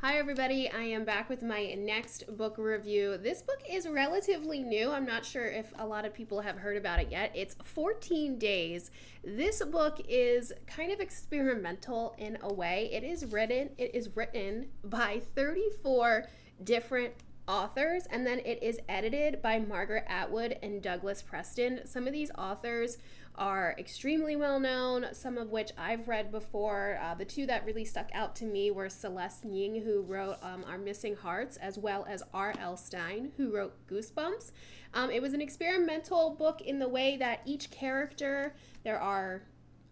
Hi everybody, I am back with my next book review. This book is relatively new. I'm not sure if a lot of people have heard about it yet. It's 14 Days. This book is kind of experimental in a way. It is written by 34 different authors, and then it is edited by Margaret Atwood and Douglas Preston. Some of these authors are extremely well known, some of which I've read before. The two that really stuck out to me were Celeste Ng, who wrote Our Missing Hearts, as well as R.L. Stine, who wrote Goosebumps. It was an experimental book in the way that each character, there are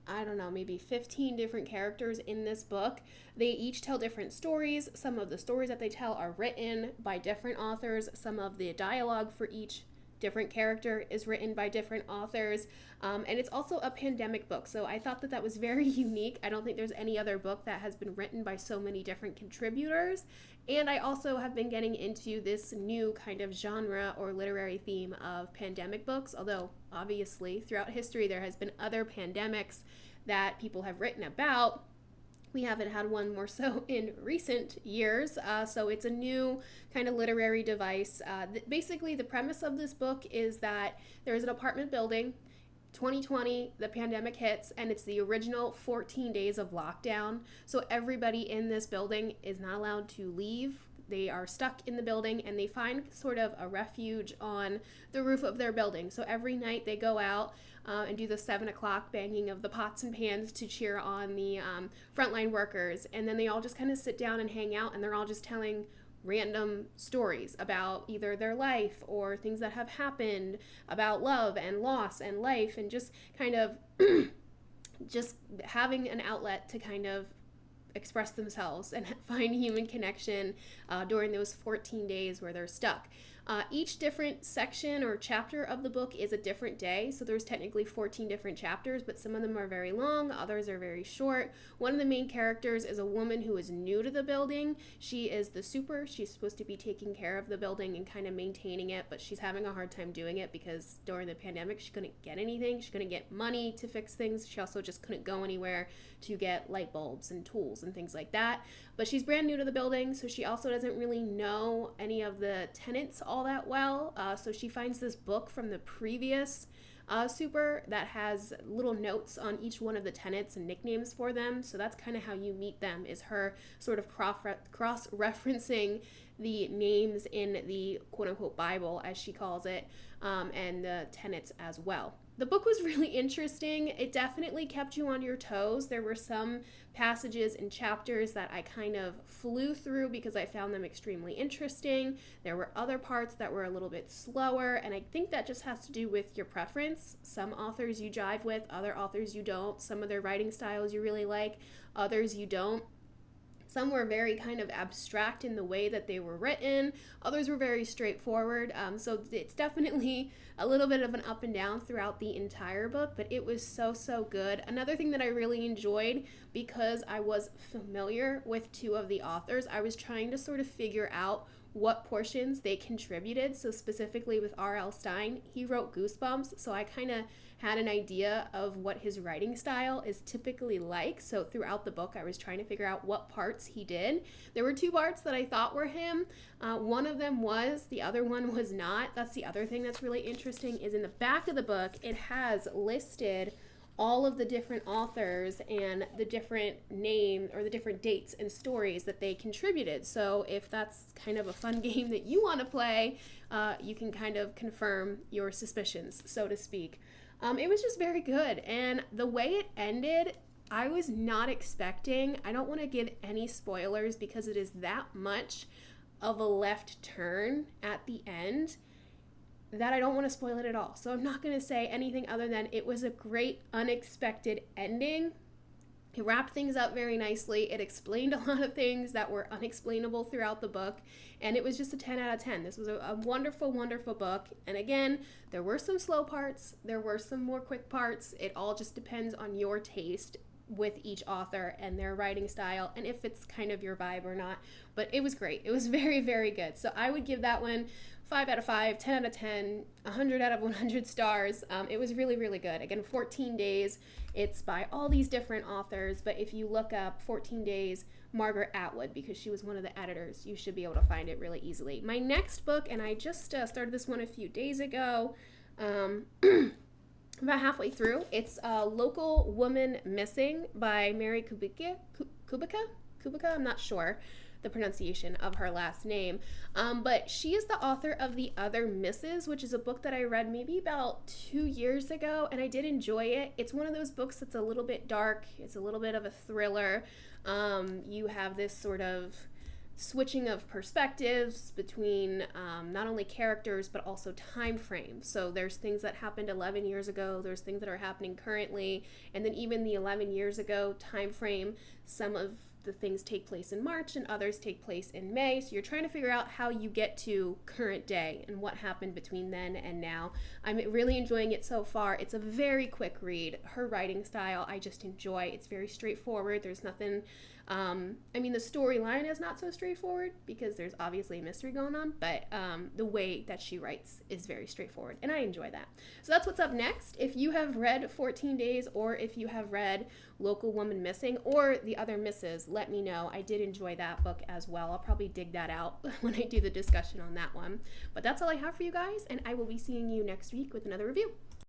I don't know, maybe 15 different characters in this book. They each tell different stories. Some of the stories that they tell are written by different authors. Some of the dialogue for each different character is written by different authors. And it's also a pandemic book, so I thought that was very unique. I don't think there's any other book that has been written by so many different contributors. And I also have been getting into this new kind of genre or literary theme of pandemic books, although obviously throughout history there has been other pandemics that people have written about. We haven't had one more so in recent years, so it's a new kind of literary device. Basically, the premise of this book is that there is an apartment building. 2020, the pandemic hits, and it's the original 14 days of lockdown. So everybody in this building is not allowed to leave. They are stuck in the building, and they find sort of a refuge on the roof of their building. So every night they go out and do the 7 o'clock banging of the pots and pans to cheer on the frontline workers. And then they all just kind of sit down and hang out, and they're all just telling random stories about either their life or things that have happened, about love and loss and life, and just kind of just having an outlet to kind of express themselves and find human connection during those 14 days where they're stuck. Each different section or chapter of the book is a different day, so there's technically 14 different chapters, but some of them are very long, others are very short. One of the main characters is a woman who is new to the building. She is the super. She's supposed to be taking care of the building and kind of maintaining it, but she's having a hard time doing it because during the pandemic she couldn't get anything. She couldn't get money to fix things. She also just couldn't go anywhere to get light bulbs and tools and things like that. But she's brand new to the building, so she also doesn't really know any of the tenants all that well. So she finds this book from the previous super that has little notes on each one of the tenants and nicknames for them. So that's kind of how you meet them, is her sort of cross-referencing the names in the quote-unquote Bible, as she calls it, and the tenants as well. The book was really interesting. It definitely kept you on your toes. There were some passages and chapters that I kind of flew through because I found them extremely interesting. There were other parts that were a little bit slower, and I think that just has to do with your preference. Some authors you jive with, other authors you don't. Some of their writing styles you really like, others you don't. Some were very kind of abstract in the way that they were written. Others were very straightforward. So it's definitely a little bit of an up and down throughout the entire book, but it was so good. Another thing that I really enjoyed, because I was familiar with two of the authors, I was trying to sort of figure out what portions they contributed. So specifically with R.L. Stine, he wrote Goosebumps, so I kind of had an idea of what his writing style is typically like. So throughout the book, I was trying to figure out what parts he did. There were two parts that I thought were him. One of them was, the other one was not. That's the other thing that's really interesting, is in the back of the book, it has listed all of the different authors and the different name or the different dates and stories that they contributed. So if that's kind of a fun game that you want to play, you can kind of confirm your suspicions, so to speak. It was just very good, and the way it ended, I was not expecting. I don't want to give any spoilers because it is that much of a left turn at the end that I don't want to spoil it at all. So I'm not going to say anything other than it was a great unexpected ending. It wrapped things up very nicely. It explained a lot of things that were unexplainable throughout the book, and it was just a 10 out of 10. This was a wonderful, wonderful book. And again, there were some slow parts. There were some more quick parts. It all just depends on your taste with each author and their writing style, and if it's kind of your vibe or not. But it was great. It was very, very good. So I would give that one 5 out of 5, 10 out of 10, 100 out of 100 stars. It was really, really good. Again, 14 Days. It's by all these different authors, but if you look up 14 Days Margaret Atwood, because she was one of the editors. You should be able to find it really easily. My next book, and I just started this one a few days ago, about halfway through. It's Local Woman Missing by Mary Kubica. I'm not sure the pronunciation of her last name, but she is the author of The Other Misses, which is a book that I read maybe about 2 years ago, and I did enjoy it. It's one of those books that's a little bit dark. It's a little bit of a thriller. You have this sort of switching of perspectives between not only characters but also time frames. So there's things that happened 11 years ago, there's things that are happening currently, and then even the 11 years ago time frame, some of the things take place in March and others take place in May. So you're trying to figure out how you get to current day and what happened between then and now. I'm really enjoying it so far. It's a very quick read. Her writing style, I just enjoy. It's very straightforward. There's nothing, the storyline is not so straightforward because there's obviously a mystery going on, but the way that she writes is very straightforward, and I enjoy that. So that's what's up next. If you have read 14 Days, or if you have read Local Woman Missing or The Other Misses, let me know. I did enjoy that book as well. I'll probably dig that out when I do the discussion on that one. But that's all I have for you guys, and I will be seeing you next week with another review.